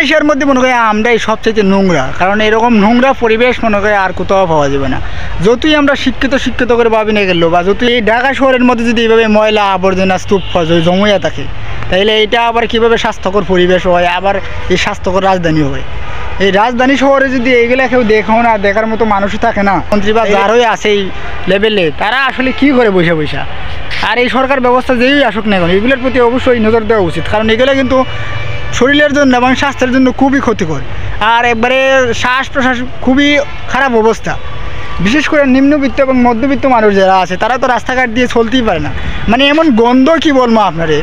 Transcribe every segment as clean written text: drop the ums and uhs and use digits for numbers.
এশিয়ার মধ্যে মনে করি আমরাই সবচেয়ে নোংরা, কারণ এরকম নোংরা পরিবেশ মনে করি আর কোথাও পাওয়া যাবে না। যতই আমরা শিক্ষিত করে ভাবি না গেলেও, বা যতই এই ঢাকা শহরের মধ্যে যদি এইভাবে ময়লা আবর্জনা স্তূপ জমুয়া থাকে, তাইলে এইটা আবার কীভাবে স্বাস্থ্যকর পরিবেশ হয়, আবার এই স্বাস্থ্যকর রাজধানী হয়। এই রাজধানী শহরে যদি এইগুলা কেউ দেখো না, দেখার মতো মানুষই থাকে না, মন্ত্রী বা যারই আছে এই লেভেলে, তারা আসলে কী করে বৈশা। আর এই সরকার ব্যবস্থা যেই আসুক না কেন, এগুলোর প্রতি অবশ্যই নজর দেওয়া উচিত, কারণ এগুলো কিন্তু শরীরের জন্য এবং স্বাস্থ্যের জন্য খুবই ক্ষতিকর। আর একবারে শ্বাস প্রশ্বাস খুবই খারাপ অবস্থা। বিশেষ করে নিম্নবিত্ত এবং মধ্যবিত্ত মানুষ যারা আছে, তারা তো রাস্তাঘাট দিয়ে চলতেই পারে না। মানে এমন গন্ধ কি বলবো আপনারে,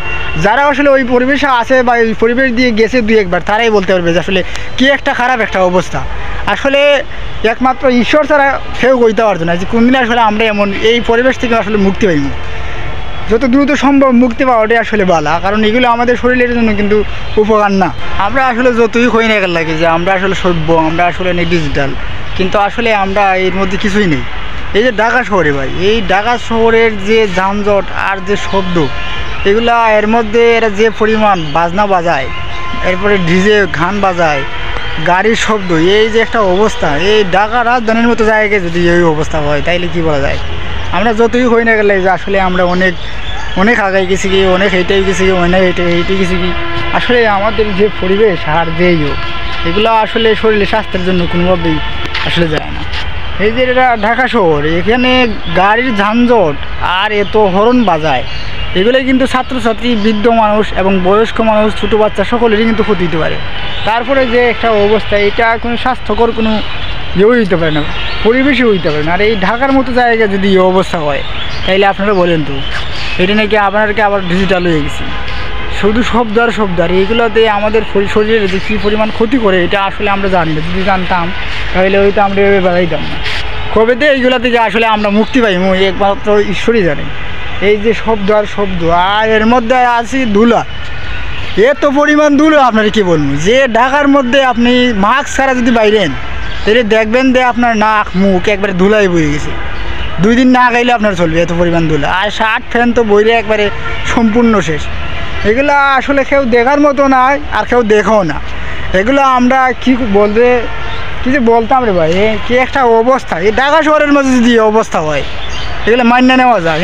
যারা আসলে ওই পরিবেশে আছে বা ওই পরিবেশ দিয়ে গেছে দুই একবার, তারাই বলতে পারবে যে আসলে কী একটা খারাপ একটা অবস্থা। আসলে একমাত্র ঈশ্বর ছাড়া কেউ কইতে পারতো না যে কোনদিন আসলে আমরা এমন এই পরিবেশ থেকে আসলে মুক্তি পাইব। যত দ্রুত সম্ভব মুক্তি পাওয়াটাই আসলে বালা, কারণ এগুলো আমাদের শরীরের জন্য কিন্তু উপকার না। আমরা আসলে যতই হই না গেল লাগে যে আমরা আসলে সভ্য, আমরা আসলে নেই ডিজিটাল, কিন্তু আসলে আমরা এর মধ্যে কিছুই নেই। এই যে ঢাকা শহরে ভাই, এই ঢাকা শহরের যে যানজট আর যে শব্দ, এগুলা এর মধ্যে এরা যে পরিমাণ বাজনা বাজায়, এরপরে ডিজে গান বাজায়, গাড়ির শব্দ, এই যে একটা অবস্থা, এই ঢাকা রাজধানীর মতো জায়গায় যদি এই অবস্থা হয়, তাইলে কি বলা যায়? আমরা যতই হই না গেলে যে আসলে আমরা অনেক আগাই গেছি কি, অনেক হেঁটেই গেছি কি, অনেক হেঁটে গেছি কি। আসলে আমাদের যে পরিবেশ আর যেই হোক, এগুলো আসলে শরীরের স্বাস্থ্যের জন্য কোনোভাবেই আসলে যায় না। এই যে এটা ঢাকা শহর, এখানে গাড়ির যানজট আর এত হর্ন বাজায়, এগুলোই কিন্তু ছাত্রছাত্রী, বৃদ্ধ মানুষ এবং বয়স্ক মানুষ, ছোটো বাচ্চা সকলেরই কিন্তু ক্ষতি দিতে পারে। তারপরে যে একটা অবস্থা, এটা কোনো স্বাস্থ্যকর কোনো ইয়েও হইতে পারে না, পরিবেশই হইতে পারে না। আর এই ঢাকার মতো জায়গায় যদি এই অবস্থা হয়, তাইলে আপনারা বলেন তো, এটা নাকি আপনাদেরকে আবার ডিজিটাল হয়ে গেছি, শুধু শব্দ আর এইগুলোতে আমাদের শরীরের যে কী পরিমাণ ক্ষতি করে, এটা আসলে আমরা জানি না। যদি জানতাম তাহলে হয়তো আমরা এভাবে বেড়াইতাম না। কবেতে এইগুলো থেকে আসলে আমরা মুক্তি পাই, একমাত্র ঈশ্বরই জানে। এই যে শব্দ আর এর মধ্যে আছি ধুলা, এত পরিমাণ ধুলো আপনারা কী বলবো, যে ঢাকার মধ্যে আপনি মাস্ক ছাড়া যদি বাইরেন, তাহলে দেখবেন যে আপনার নাক মুখ একবারে ধুলাই বয়ে গেছে। 2 দিন না গাইলে আপনার চলবে, এত পরিমাণ ধুলা। আর শার্ট ফ্যান তো বইলে একবারে সম্পূর্ণ শেষ। এগুলো আসলে কেউ দেখার মতো নয়, আর কেউ দেখাও না। এগুলো আমরা কি যে বলতাম রে ভাই, কি একটা অবস্থা। এই ঢাকা শহরের মধ্যে যদি অবস্থা হয়, এগুলো মান্য নেওয়া যায়?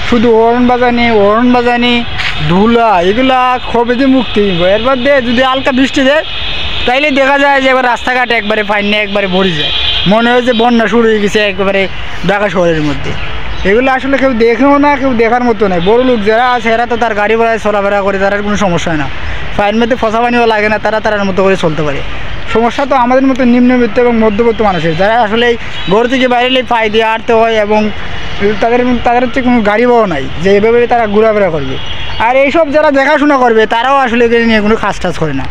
শুধু হর্ন বাজানি ধুলা, এগুলা কবে যে মুক্তি দিব? এর মধ্যে যদি হালকা বৃষ্টি দেয়, তাইলে দেখা যায় যে এবার রাস্তাঘাট একবারে পানি একবারে ভরে যায়, মনে হয় যে বন্যা শুরু হয়ে গেছে একেবারে ঢাকা শহরের মধ্যে। এগুলো আসলে কেউ দেখেও না, কেউ দেখার মতো নয়। বড় লোক যারা আছে, এরা তো তার গাড়ি ভাড়ায় চলাফেরা করে, তার কোনো সমস্যা হয় না, পায়ের মধ্যে ফসা পানিও লাগে না, তারার মতো করে চলতে পারে। সমস্যা তো আমাদের মতো নিম্নবিত্ত এবং মধ্যবিত্ত মানুষের, যারা আসলে ঘর থেকে বাইরে পায়ে দিয়ে আটতে হয়, এবং তাদের হচ্ছে কোনো গাড়ি পাওয়া নাই যে এভাবে তারা ঘোরাফেরা করবে। আর এইসব যারা দেখাশোনা করবে, তারাও আসলে এগুলো নিয়ে কোনো কাজ করে না,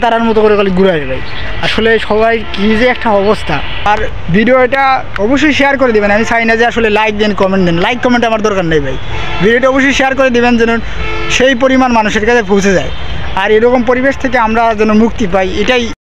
তারার মতো করে ঘুরে যায়। আসলে সবাই কী যে একটা অবস্থা। আর ভিডিওটা অবশ্যই শেয়ার করে দেবেন। আমি চাই না যে আসলে লাইক দেন, কমেন্ট দেন। লাইক কমেন্ট আমার দরকার নেই ভাই, ভিডিওটা অবশ্যই শেয়ার করে দেবেন যেন সেই পরিমাণ মানুষের কাছে পৌঁছে যায়, আর এরকম পরিবেশ থেকে আমরা যেন মুক্তি পাই, এটাই